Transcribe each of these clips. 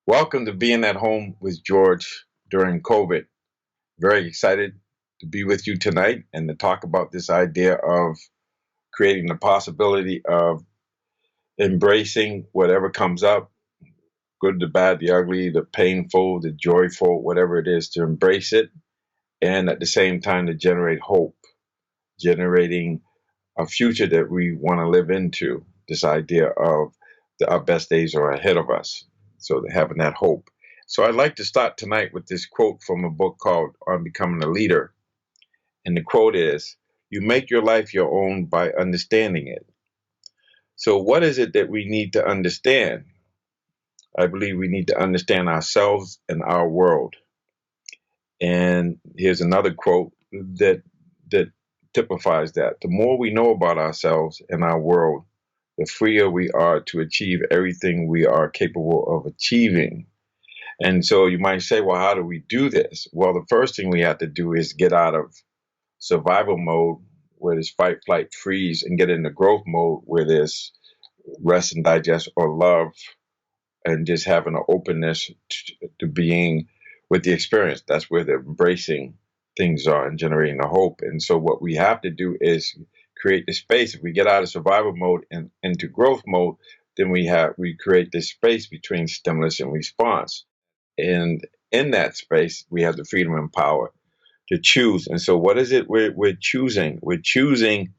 Welcome to Being at Home with George during COVID. Very excited to be with you tonight and to talk about this idea of creating the possibility of embracing whatever comes up, good, the bad, the ugly, the painful, the joyful, whatever it is, to embrace it and at the same time to generate hope, generating a future that we want to live into. This idea of our best days are ahead of us. So having that hope. So I'd like to start tonight with this quote from a book called On Becoming a Leader. And the quote is, "You make your life your own by understanding it." So what is it that we need to understand? I believe we need to understand ourselves and our world. And here's another quote that typifies that. The more we know about ourselves and our world, the freer we are to achieve everything we are capable of achieving. And so you might say, well, how do we do this? Well, the first thing we have to do is get out of survival mode, where there's fight, flight, freeze, and get into growth mode, where there's rest and digest or love, and just having an openness to being with the experience. That's where the embracing things are and generating the hope. And so what we have to do is create the space. If we get out of survival mode and into growth mode, then we create this space between stimulus and response. And in that space, we have the freedom and power to choose. And so what is it we're choosing? We're choosing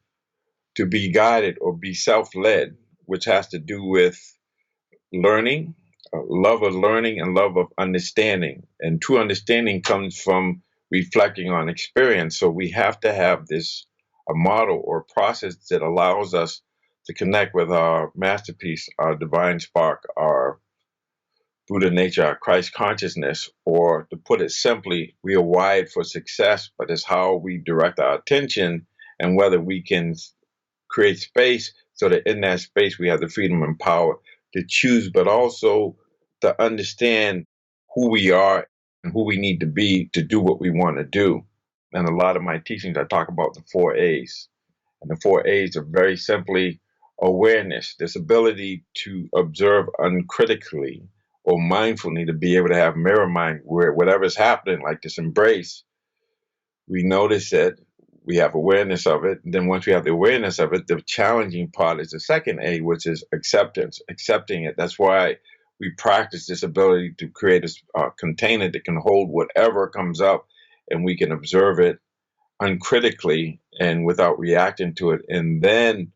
to be guided or be self-led, which has to do with learning, love of learning and love of understanding. And true understanding comes from reflecting on experience. So we have to have this a model or process that allows us to connect with our masterpiece, our divine spark, our Buddha nature, our Christ consciousness, or to put it simply, we are wired for success, but it's how we direct our attention and whether we can create space so that in that space we have the freedom and power to choose, but also to understand who we are and who we need to be to do what we want to do. And a lot of my teachings, I talk about the four A's. And the four A's are very simply awareness, this ability to observe uncritically or mindfully, to be able to have mirror mind where whatever's happening, like this embrace, we notice it, we have awareness of it. And then once we have the awareness of it, the challenging part is the second A, which is acceptance, accepting it. That's why we practice this ability to create a container that can hold whatever comes up and we can observe it uncritically and without reacting to it. And then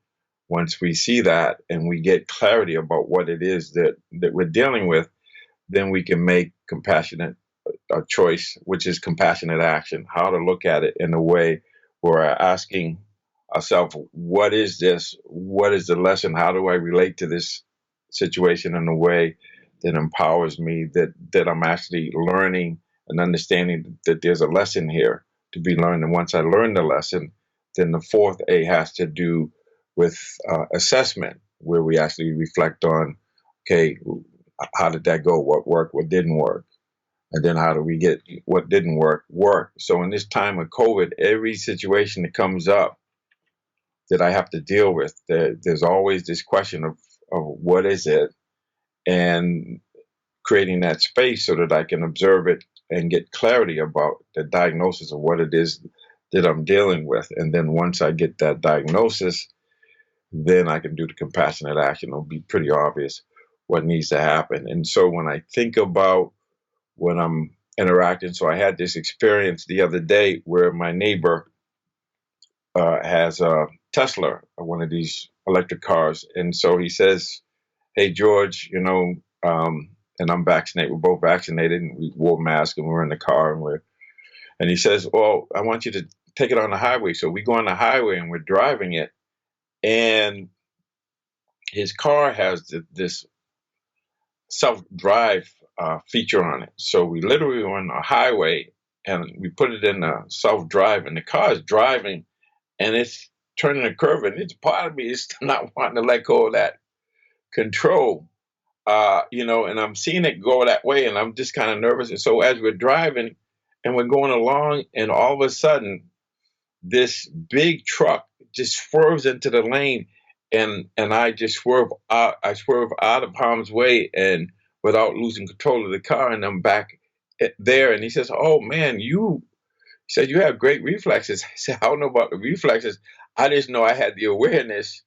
once we see that and we get clarity about what it is that we're dealing with, then we can make compassionate choice, which is compassionate action, how to look at it in a way where we're asking ourselves, what is this? What is the lesson? How do I relate to this situation in a way that empowers me, that I'm actually learning and understanding that there's a lesson here to be learned. And once I learn the lesson, then the fourth A has to do with assessment, where we actually reflect on, okay, how did that go? What worked? What didn't work? And then how do we get what didn't work? So in this time of COVID, every situation that comes up that I have to deal with, there's always this question of what is it, and creating that space so that I can observe it and get clarity about the diagnosis of what it is that I'm dealing with. And then once I get that diagnosis, then I can do the compassionate action. It'll be pretty obvious what needs to happen. And so when I think about when I'm interacting, so I had this experience the other day where my neighbor has a Tesla, one of these electric cars. And so he says, hey, George, and I'm vaccinated. We're both vaccinated and we wore masks and we're in the car and he says, well, I want you to take it on the highway. So we go on the highway and we're driving it. And his car has this self-drive feature on it. So we literally were on a highway and we put it in a self-drive and the car is driving and it's turning a curve and it's part of me is not wanting to let go of that control, and I'm seeing it go that way and I'm just kind of nervous. And so as we're driving and we're going along and all of a sudden this big truck just swerves into the lane and I just swerve out of harm's way and without losing control of the car, and I'm back there. And he says, "Oh man, he said you have great reflexes." I said, "I don't know about the reflexes. I just know I had the awareness."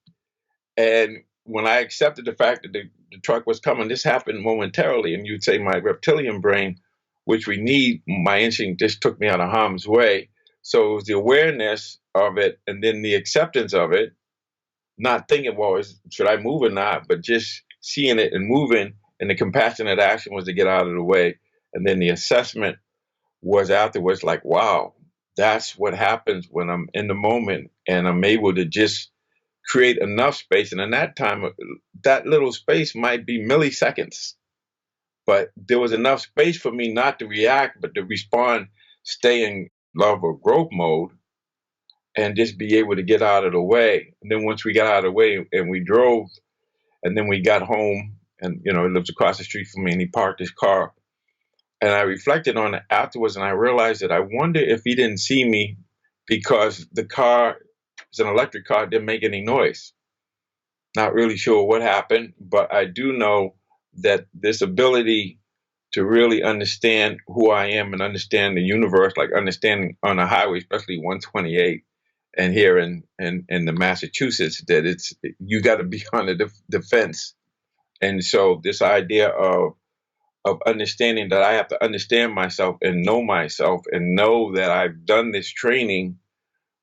And when I accepted the fact that the truck was coming, this happened momentarily. And you'd say my reptilian brain, which we need, my instinct just took me out of harm's way. So it was the awareness of it and then the acceptance of it, not thinking, well, should I move or not, but just seeing it and moving. And the compassionate action was to get out of the way. And then the assessment was afterwards like, wow, that's what happens when I'm in the moment and I'm able to just create enough space. And in that time, that little space might be milliseconds, but there was enough space for me not to react, but to respond, stay in love or growth mode, and just be able to get out of the way. And then once we got out of the way and we drove, and then we got home, and he lives across the street from me, and he parked his car. And I reflected on it afterwards, and I realized that I wonder if he didn't see me because the car, it's an electric car, didn't make any noise. Not really sure what happened, but I do know that this ability to really understand who I am and understand the universe, like understanding on a highway, especially 128, and here in the Massachusetts, that you got to be on the defense. And so this idea of understanding that I have to understand myself and know that I've done this training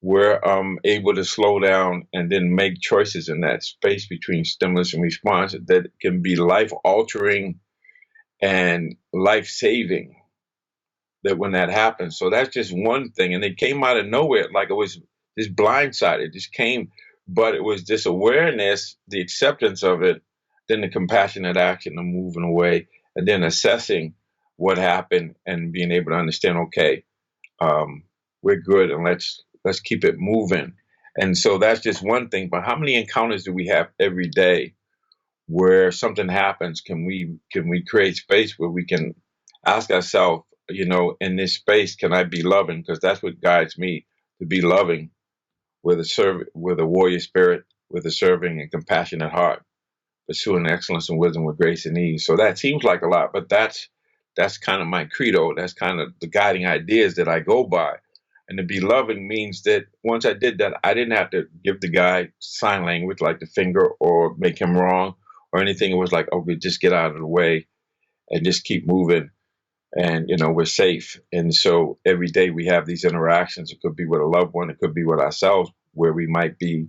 where I'm able to slow down and then make choices in that space between stimulus and response that can be life altering and life saving. That when that happens, so that's just one thing, and it came out of nowhere, like it was this blindsided. It just came, but it was this awareness, the acceptance of it, then the compassionate action of moving away, and then assessing what happened and being able to understand. Okay, we're good, and let's keep it moving. And so that's just one thing. But how many encounters do we have every day where something happens? Can we create space where we can ask ourselves, in this space, can I be loving? Because that's what guides me, to be loving with a warrior spirit, with a serving and compassionate heart, pursuing excellence and wisdom with grace and ease. So that seems like a lot, but that's kind of my credo. That's kind of the guiding ideas that I go by. And to be loving means that once I did that, I didn't have to give the guy sign language like the finger or make him wrong or anything. It was like, okay, just get out of the way and just keep moving. And, we're safe. And so every day we have these interactions. It could be with a loved one. It could be with ourselves, where we might be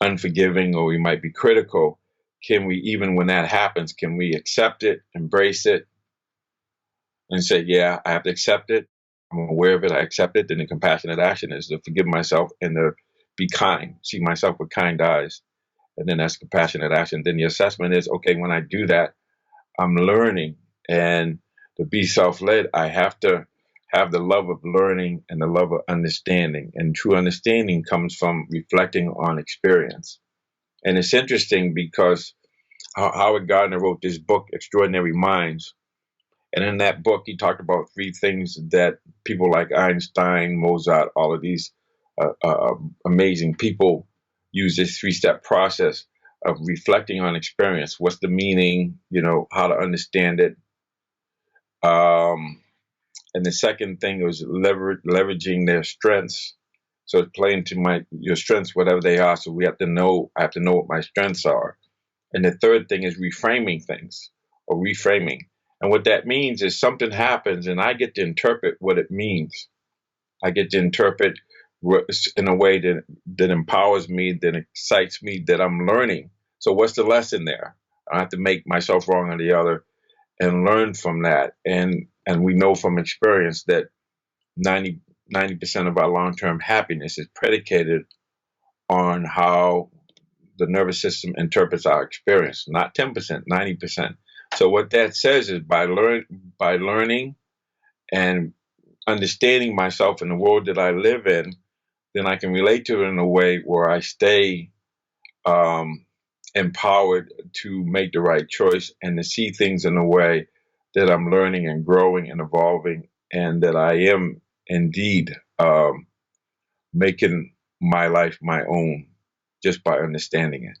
unforgiving or we might be critical. Can we, even when that happens, can we accept it, embrace it, and say, yeah, I have to accept it. I'm aware of it. I accept it. Then the compassionate action is to forgive myself and to be kind, see myself with kind eyes. And then that's compassionate action. Then the assessment is, okay, when I do that, I'm learning. And to be self-led, I have to have the love of learning and the love of understanding. And true understanding comes from reflecting on experience. And it's interesting because Howard Gardner wrote this book, Extraordinary Minds. And in that book, he talked about three things that people like Einstein, Mozart, all of these amazing people use this three-step process of reflecting on experience. What's the meaning? How to understand it. And the second thing was leveraging their strengths. So it's playing to your strengths, whatever they are. So I have to know what my strengths are. And the third thing is reframing things or reframing. And what that means is something happens and I get to interpret what it means. I get to interpret in a way that empowers me, that excites me, that I'm learning. So what's the lesson there? I have to make myself wrong or the other and learn from that. And we know from experience that 90% of our long-term happiness is predicated on how the nervous system interprets our experience, not 10%, 90%. So what that says is by learning and understanding myself in the world that I live in, then I can relate to it in a way where I stay empowered to make the right choice and to see things in a way that I'm learning and growing and evolving, and that I am indeed making my life my own just by understanding it.